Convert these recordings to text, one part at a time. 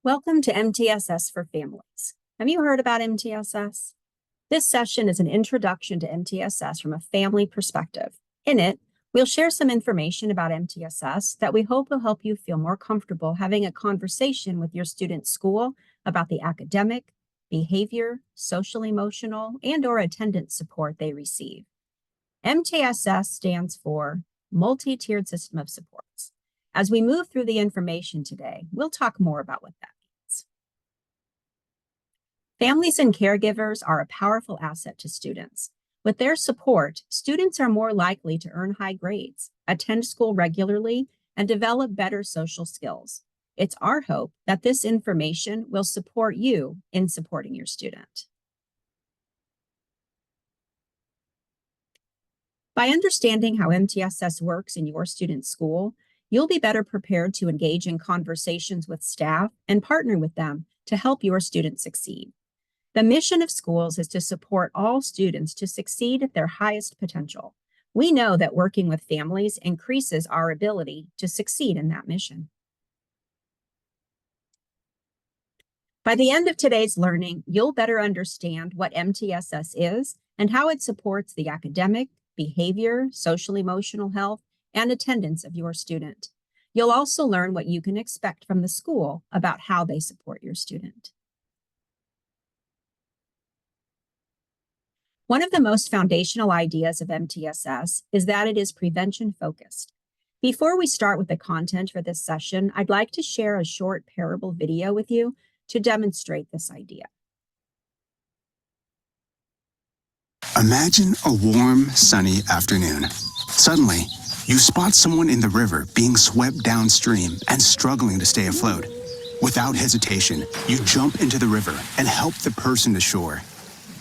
Welcome to MTSS for Families. Have you heard about MTSS? This session is an introduction to MTSS from a family perspective. In it, we'll share some information about MTSS that we hope will help you feel more comfortable having a conversation with your student's school about the academic, behavior, social, emotional, and/or attendance support they receive. MTSS stands for Multi-Tiered System of Supports. As we move through the information today, we'll talk more about what that means. Families and caregivers are a powerful asset to students. With their support, students are more likely to earn high grades, attend school regularly, and develop better social skills. It's our hope that this information will support you in supporting your student. By understanding how MTSS works in your student's school, you'll be better prepared to engage in conversations with staff and partner with them to help your students succeed. The mission of schools is to support all students to succeed at their highest potential. We know that working with families increases our ability to succeed in that mission. By the end of today's learning, you'll better understand what MTSS is and how it supports the academic, behavior, social, emotional health, and attendance of your student. You'll also learn what you can expect from the school about how they support your student. One of the most foundational ideas of MTSS is that it is prevention-focused. Before we start with the content for this session, I'd like to share a short parable video with you to demonstrate this idea. Imagine a warm, sunny afternoon. Suddenly, you spot someone in the river being swept downstream and struggling to stay afloat. Without hesitation, you jump into the river and help the person to shore.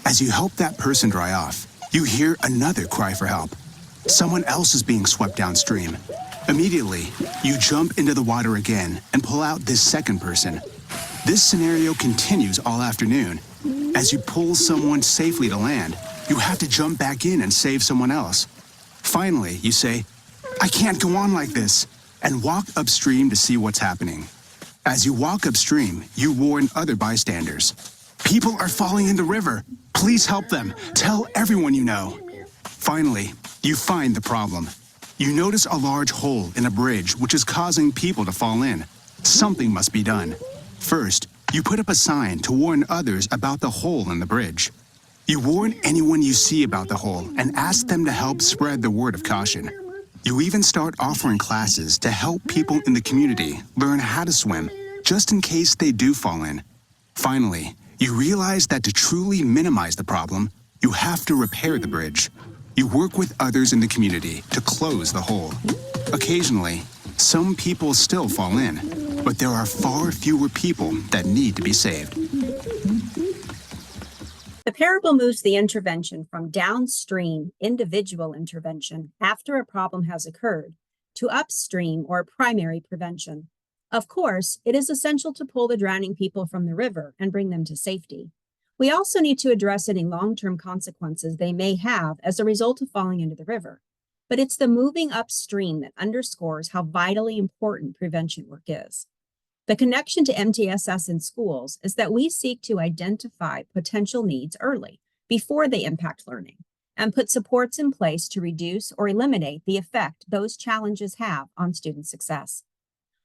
As you help that person dry off, you hear another cry for help. Someone else is being swept downstream. Immediately, you jump into the water again and pull out this second person. This scenario continues all afternoon. As you pull someone safely to land, you have to jump back in and save someone else. Finally, you say, "I can't go on like this," and walk upstream to see what's happening. As you walk upstream, you warn other bystanders. "People are falling in the river. Please help them. Tell everyone you know." Finally, you find the problem. You notice a large hole in a bridge which is causing people to fall in. Something must be done. First, you put up a sign to warn others about the hole in the bridge. You warn anyone you see about the hole and ask them to help spread the word of caution. You even start offering classes to help people in the community learn how to swim, just in case they do fall in. Finally, you realize that to truly minimize the problem, you have to repair the bridge. You work with others in the community to close the hole. Occasionally, some people still fall in, but there are far fewer people that need to be saved. The parable moves the intervention from downstream individual intervention after a problem has occurred to upstream or primary prevention. Of course, it is essential to pull the drowning people from the river and bring them to safety. We also need to address any long-term consequences they may have as a result of falling into the river. But it's the moving upstream that underscores how vitally important prevention work is. The connection to MTSS in schools is that we seek to identify potential needs early, before they impact learning, and put supports in place to reduce or eliminate the effect those challenges have on student success.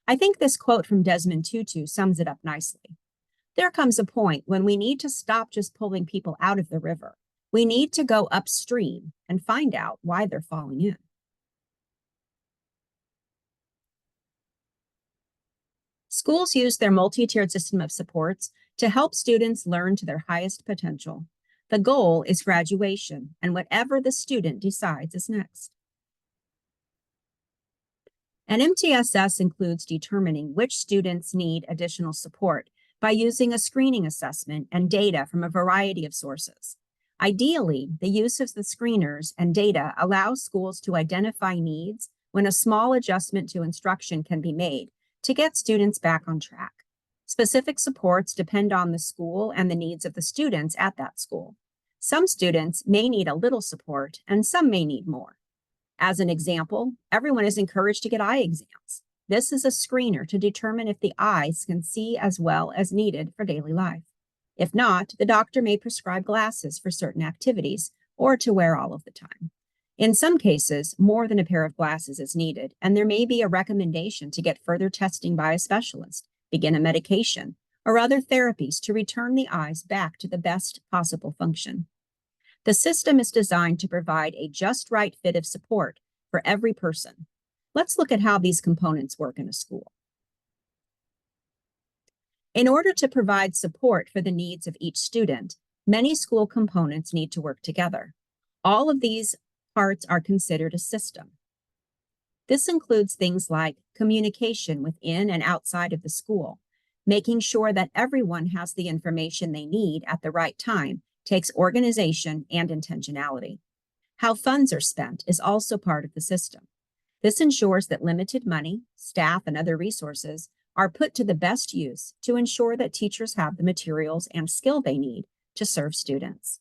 I think this quote from Desmond Tutu sums it up nicely. There comes a point when we need to stop just pulling people out of the river. We need to go upstream and find out why they're falling in. Schools use their multi-tiered system of supports to help students learn to their highest potential. The goal is graduation and whatever the student decides is next. And MTSS includes determining which students need additional support by using a screening assessment and data from a variety of sources. Ideally, the use of the screeners and data allows schools to identify needs when a small adjustment to instruction can be made to get students back on track. Specific supports depend on the school and the needs of the students at that school. Some students may need a little support and some may need more. As an example, everyone is encouraged to get eye exams. This is a screener to determine if the eyes can see as well as needed for daily life. If not, the doctor may prescribe glasses for certain activities or to wear all of the time. In some cases, more than a pair of glasses is needed, and there may be a recommendation to get further testing by a specialist, begin a medication, or other therapies to return the eyes back to the best possible function. The system is designed to provide a just right fit of support for every person. Let's look at how these components work in a school. In order to provide support for the needs of each student, many school components need to work together. All of these parts are considered a system. This includes things like communication within and outside of the school. Making sure that everyone has the information they need at the right time takes organization and intentionality. How funds are spent is also part of the system. This ensures that limited money, staff, and other resources are put to the best use to ensure that teachers have the materials and skill they need to serve students.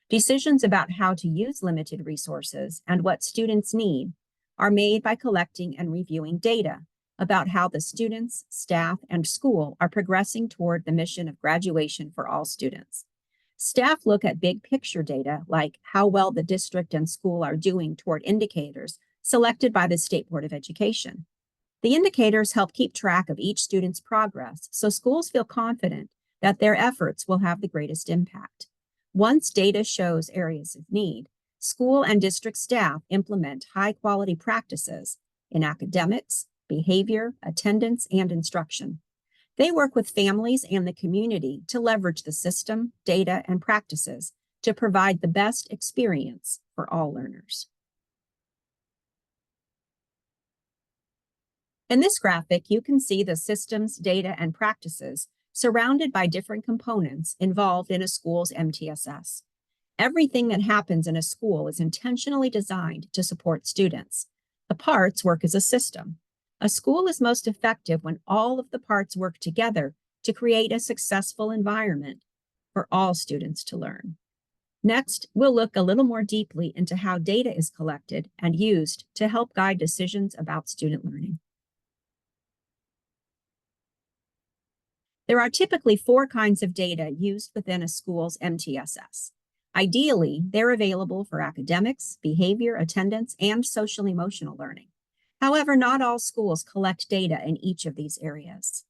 Decisions about how to use limited resources and what students need are made by collecting and reviewing data about how the students, staff, and school are progressing toward the mission of graduation for all students. Staff look at big picture data like how well the district and school are doing toward indicators selected by the State Board of Education. The indicators help keep track of each student's progress so schools feel confident that their efforts will have the greatest impact. Once data shows areas of need, school and district staff implement high-quality practices in academics, behavior, attendance, and instruction. They work with families and the community to leverage the system, data, and practices to provide the best experience for all learners. In this graphic, you can see the systems, data, and practices surrounded by different components involved in a school's MTSS. Everything that happens in a school is intentionally designed to support students. The parts work as a system. A school is most effective when all of the parts work together to create a successful environment for all students to learn. Next, we'll look a little more deeply into how data is collected and used to help guide decisions about student learning. There are typically 4 kinds of data used within a school's MTSS. Ideally, they're available for academics, behavior, attendance, and social-emotional learning. However, not all schools collect data in each of these areas.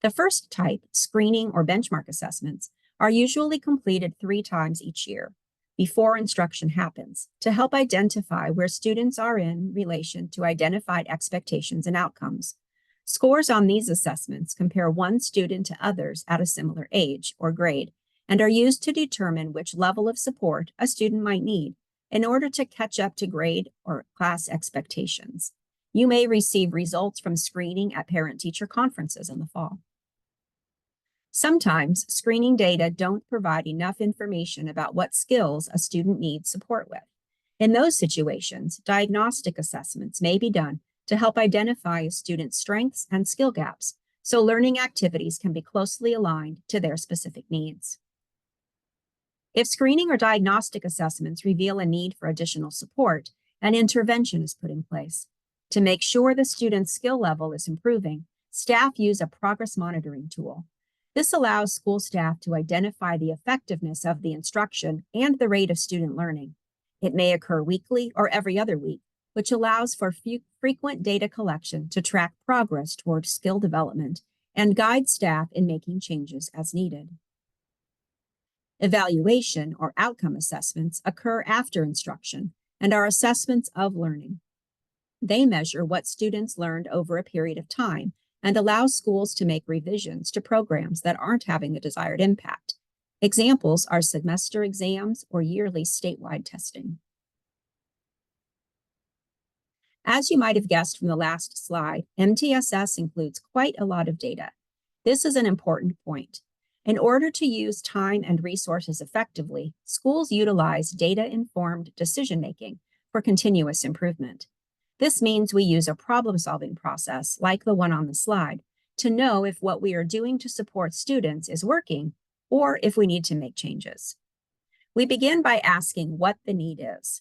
The first type, screening or benchmark assessments, are usually completed 3 times each year before instruction happens to help identify where students are in relation to identified expectations and outcomes. Scores on these assessments compare one student to others at a similar age or grade and are used to determine which level of support a student might need in order to catch up to grade or class expectations. You may receive results from screening at parent-teacher conferences in the fall. Sometimes screening data don't provide enough information about what skills a student needs support with. In those situations, diagnostic assessments may be done to help identify a student's strengths and skill gaps, so learning activities can be closely aligned to their specific needs. If screening or diagnostic assessments reveal a need for additional support, an intervention is put in place. To make sure the student's skill level is improving, staff use a progress monitoring tool. This allows school staff to identify the effectiveness of the instruction and the rate of student learning. It may occur weekly or every other week, which allows for frequent data collection to track progress toward skill development and guide staff in making changes as needed. Evaluation or outcome assessments occur after instruction and are assessments of learning. They measure what students learned over a period of time and allow schools to make revisions to programs that aren't having the desired impact. Examples are semester exams or yearly statewide testing. As you might have guessed from the last slide, MTSS includes quite a lot of data. This is an important point. In order to use time and resources effectively, schools utilize data-informed decision-making for continuous improvement. This means we use a problem-solving process, like the one on the slide, to know if what we are doing to support students is working or if we need to make changes. We begin by asking what the need is.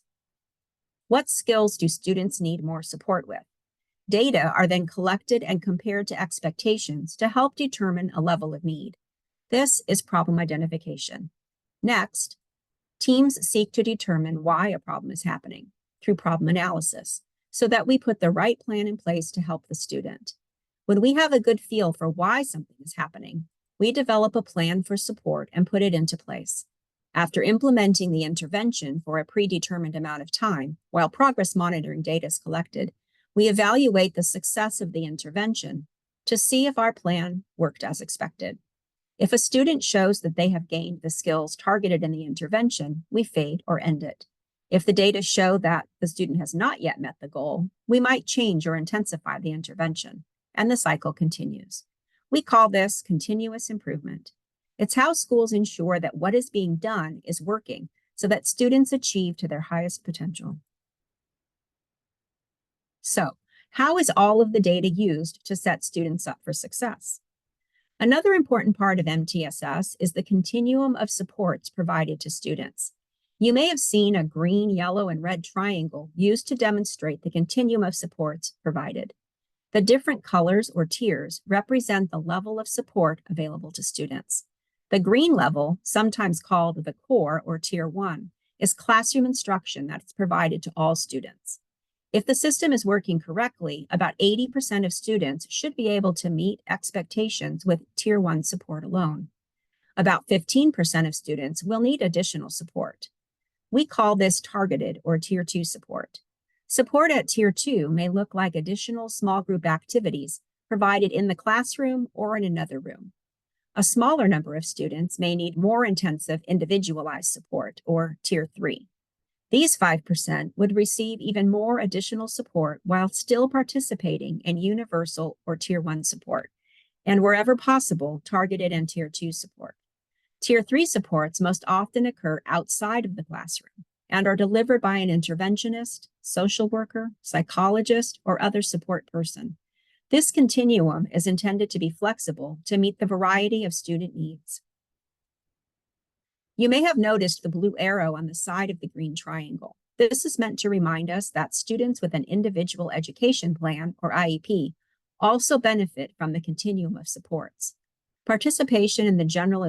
What skills do students need more support with? Data are then collected and compared to expectations to help determine a level of need. This is problem identification. Next, teams seek to determine why a problem is happening through problem analysis so that we put the right plan in place to help the student. When we have a good feel for why something is happening, we develop a plan for support and put it into place. After implementing the intervention for a predetermined amount of time, while progress monitoring data is collected, we evaluate the success of the intervention to see if our plan worked as expected. If a student shows that they have gained the skills targeted in the intervention, we fade or end it. If the data show that the student has not yet met the goal, we might change or intensify the intervention, and the cycle continues. We call this continuous improvement. It's how schools ensure that what is being done is working so that students achieve to their highest potential. So, how is all of the data used to set students up for success? Another important part of MTSS is the continuum of supports provided to students. You may have seen a green, yellow, and red triangle used to demonstrate the continuum of supports provided. The different colors or tiers represent the level of support available to students. The green level, sometimes called the core or tier 1, is classroom instruction that is provided to all students. If the system is working correctly, about 80% of students should be able to meet expectations with tier 1 support alone. About 15% of students will need additional support. We call this targeted or tier 2 support. Support at tier 2 may look like additional small group activities provided in the classroom or in another room. A smaller number of students may need more intensive individualized support, or tier 3. These 5% would receive even more additional support while still participating in universal or tier 1 support, and wherever possible, targeted and tier 2 support. Tier 3 supports most often occur outside of the classroom and are delivered by an interventionist, social worker, psychologist, or other support person. This continuum is intended to be flexible to meet the variety of student needs. You may have noticed the blue arrow on the side of the green triangle. This is meant to remind us that students with an individual education plan, or IEP, also benefit from the continuum of supports. Participation in the general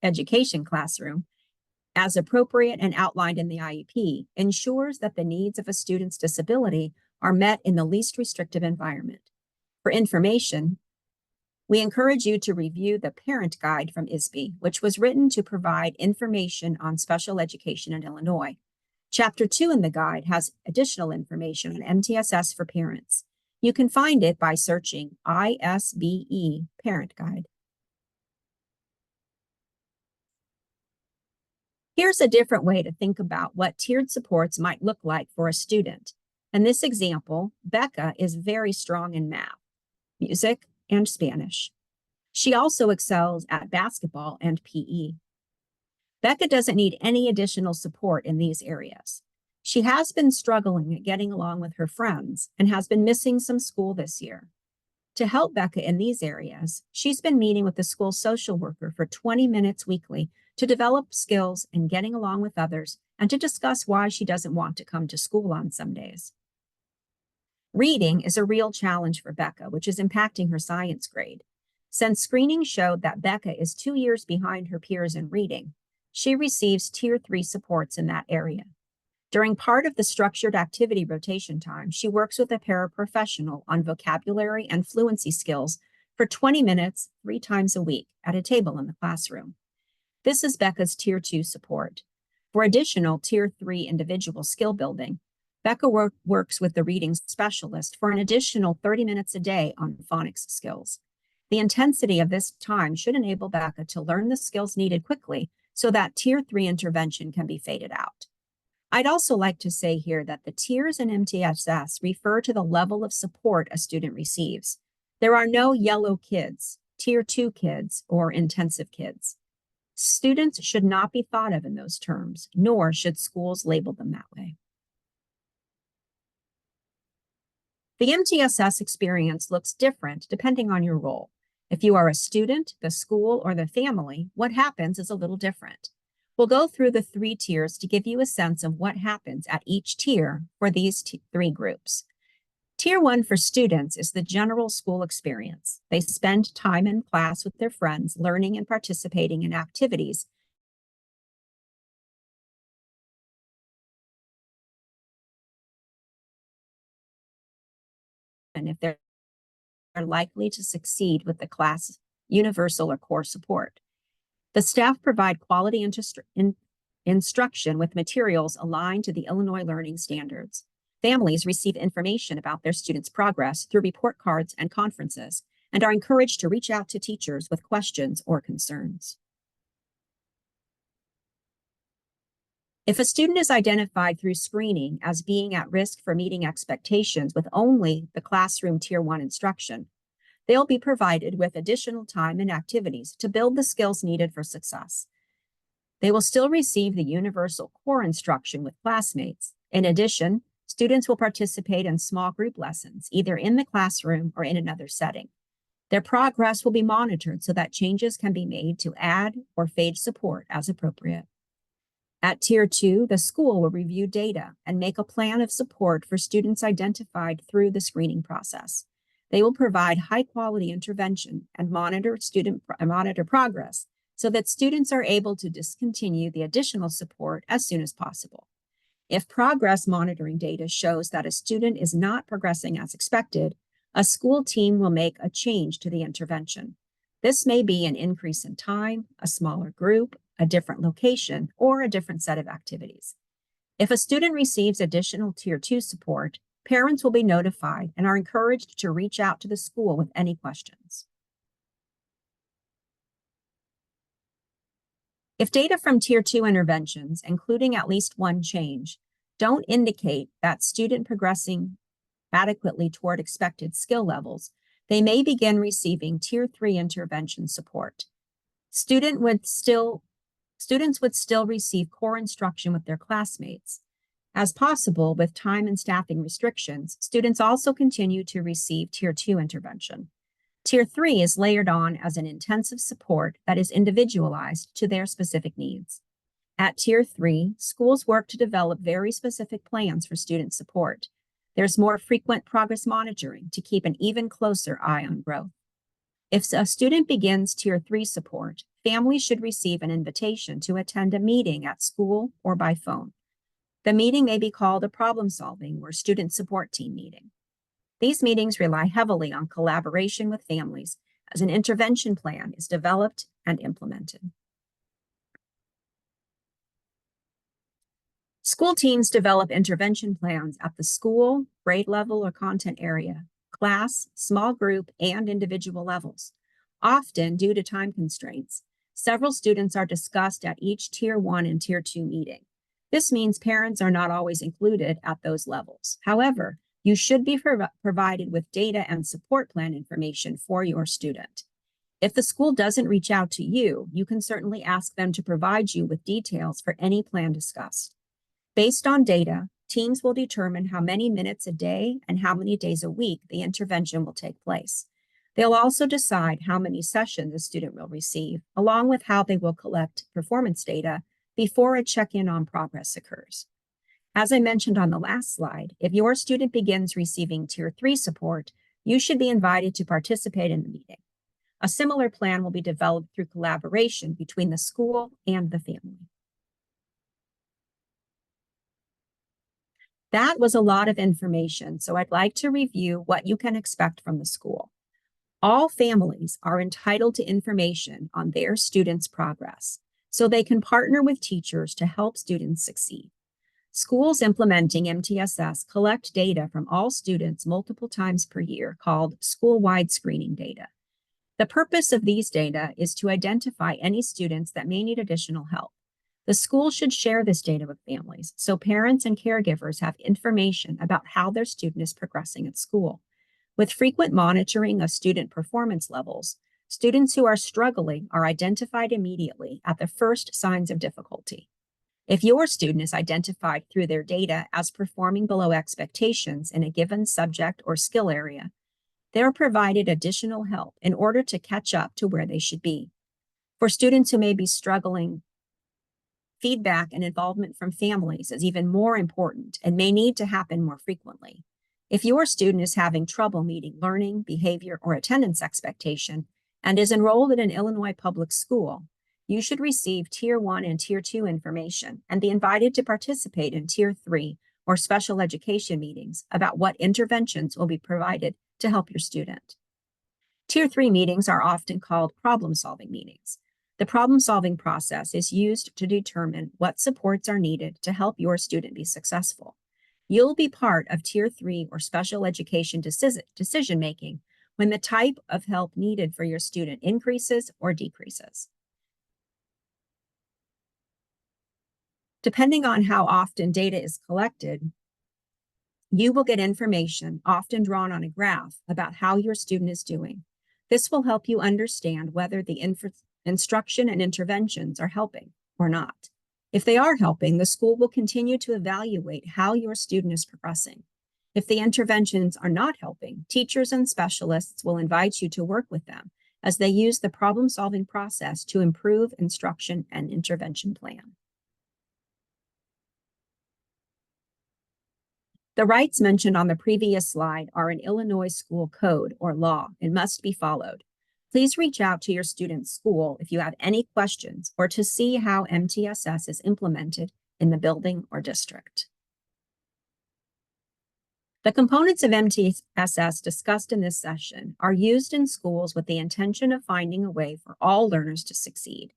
education classroom, as appropriate and outlined in the IEP, ensures that the needs of a student's disability are met in the least restrictive environment. For information, we encourage you to review the Parent Guide from ISB, which was written to provide information on special education in Illinois. Chapter 2 in the guide has additional information on MTSS for parents. You can find it by searching ISBE Parent Guide. Here's a different way to think about what tiered supports might look like for a student. In this example, Becca is very strong in math, music, and Spanish. She also excels at basketball and PE. Becca doesn't need any additional support in these areas. She has been struggling at getting along with her friends and has been missing some school this year. To help Becca in these areas, she's been meeting with the school social worker for 20 minutes weekly to develop skills in getting along with others and to discuss why she doesn't want to come to school on some days. Reading is a real challenge for Becca, which is impacting her science grade. Since screening showed that Becca is 2 years behind her peers in reading, she receives tier 3 supports in that area. During part of the structured activity rotation time, she works with a paraprofessional on vocabulary and fluency skills for 20 minutes, 3 times a week at a table in the classroom. This is Becca's tier 2 support. For additional tier 3 individual skill building, Becca works with the reading specialist for an additional 30 minutes a day on phonics skills. The intensity of this time should enable Becca to learn the skills needed quickly so that tier 3 intervention can be faded out. I'd also like to say here that the tiers in MTSS refer to the level of support a student receives. There are no yellow kids, tier 2 kids, or intensive kids. Students should not be thought of in those terms, nor should schools label them that way. The MTSS experience looks different depending on your role. If you are a student, the school, or the family, what happens is a little different. We'll go through the 3 tiers to give you a sense of what happens at each tier for these 3 groups. Tier 1 for students is the general school experience. They spend time in class with their friends, learning and participating in activities and if they're likely to succeed with the class universal or core support. The staff provide quality instruction with materials aligned to the Illinois learning standards. Families receive information about their students' progress through report cards and conferences and are encouraged to reach out to teachers with questions or concerns. If a student is identified through screening as being at risk for meeting expectations with only the classroom Tier 1 instruction, they'll be provided with additional time and activities to build the skills needed for success. They will still receive the universal core instruction with classmates. In addition, students will participate in small group lessons, either in the classroom or in another setting. Their progress will be monitored so that changes can be made to add or fade support as appropriate. At Tier 2, the school will review data and make a plan of support for students identified through the screening process. They will provide high-quality intervention and monitor progress so that students are able to discontinue the additional support as soon as possible. If progress monitoring data shows that a student is not progressing as expected, a school team will make a change to the intervention. This may be an increase in time, a smaller group, a different location, or a different set of activities. If a student receives additional Tier 2 support, parents will be notified and are encouraged to reach out to the school with any questions. If data from Tier 2 interventions, including at least one change, don't indicate that student progressing adequately toward expected skill levels, they may begin receiving Tier 3 intervention support. Students would still receive core instruction with their classmates. As possible, with time and staffing restrictions, students also continue to receive Tier 2 intervention. Tier 3 is layered on as an intensive support that is individualized to their specific needs. At Tier 3, schools work to develop very specific plans for student support. There's more frequent progress monitoring to keep an even closer eye on growth. If a student begins Tier 3 support, families should receive an invitation to attend a meeting at school or by phone. The meeting may be called a problem-solving or student support team meeting. These meetings rely heavily on collaboration with families as an intervention plan is developed and implemented. School teams develop intervention plans at the school, grade level, or content area, class, small group, and individual levels. Often, due to time constraints, several students are discussed at each Tier 1 and Tier 2 meeting. This means parents are not always included at those levels. However, you should be provided with data and support plan information for your student. If the school doesn't reach out to you, you can certainly ask them to provide you with details for any plan discussed. Based on data, teams will determine how many minutes a day and how many days a week the intervention will take place. They'll also decide how many sessions a student will receive, along with how they will collect performance data before a check-in on progress occurs. As I mentioned on the last slide, if your student begins receiving Tier 3 support, you should be invited to participate in the meeting. A similar plan will be developed through collaboration between the school and the family. That was a lot of information, so I'd like to review what you can expect from the school. All families are entitled to information on their students' progress, so they can partner with teachers to help students succeed. Schools implementing MTSS collect data from all students multiple times per year called school-wide screening data. The purpose of these data is to identify any students that may need additional help. The school should share this data with families so parents and caregivers have information about how their student is progressing at school. With frequent monitoring of student performance levels, students who are struggling are identified immediately at the first signs of difficulty. If your student is identified through their data as performing below expectations in a given subject or skill area, they're provided additional help in order to catch up to where they should be. For students who may be struggling, feedback and involvement from families is even more important and may need to happen more frequently. If your student is having trouble meeting learning, behavior, or attendance expectation and is enrolled in an Illinois public school, you should receive Tier 1 and Tier 2 information and be invited to participate in Tier 3 or special education meetings about what interventions will be provided to help your student. Tier 3 meetings are often called problem-solving meetings. The problem-solving process is used to determine what supports are needed to help your student be successful. You'll be part of Tier 3 or special education decision-making when the type of help needed for your student increases or decreases. Depending on how often data is collected, you will get information, often drawn on a graph, about how your student is doing. This will help you understand whether the instruction and interventions are helping or not. If they are helping, the school will continue to evaluate how your student is progressing. If the interventions are not helping, teachers and specialists will invite you to work with them as they use the problem-solving process to improve instruction and intervention plan. The rights mentioned on the previous slide are an Illinois school code or law and must be followed. Please reach out to your student's school if you have any questions or to see how MTSS is implemented in the building or district. The components of MTSS discussed in this session are used in schools with the intention of finding a way for all learners to succeed.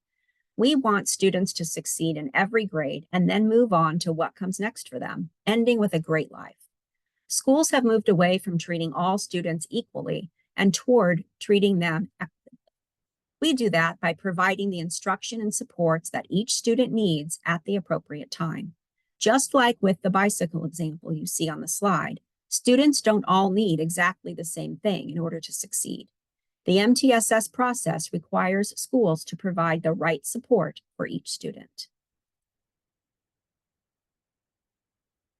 We want students to succeed in every grade and then move on to what comes next for them, ending with a great life. Schools have moved away from treating all students equally and toward treating them equitably. We do that by providing the instruction and supports that each student needs at the appropriate time. Just like with the bicycle example you see on the slide, students don't all need exactly the same thing in order to succeed. The MTSS process requires schools to provide the right support for each student.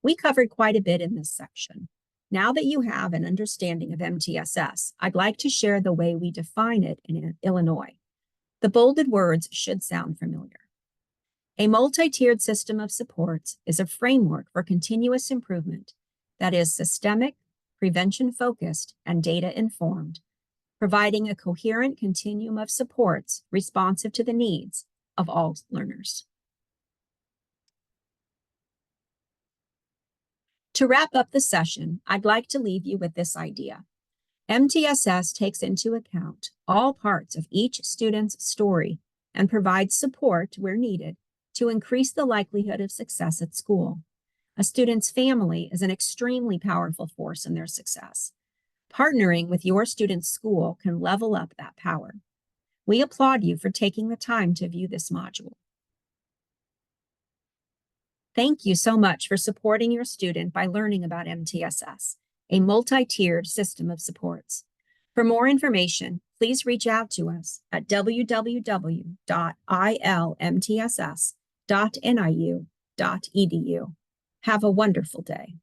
We covered quite a bit in this section. Now that you have an understanding of MTSS, I'd like to share the way we define it in Illinois. The bolded words should sound familiar. A multi-tiered system of supports is a framework for continuous improvement that is systemic, prevention-focused, and data-informed, providing a coherent continuum of supports responsive to the needs of all learners. To wrap up the session, I'd like to leave you with this idea. MTSS takes into account all parts of each student's story and provides support where needed to increase the likelihood of success at school. A student's family is an extremely powerful force in their success. Partnering with your student's school can level up that power. We applaud you for taking the time to view this module. Thank you so much for supporting your student by learning about MTSS, a multi-tiered system of supports. For more information, please reach out to us at www.ilmtss.niu.edu. Have a wonderful day.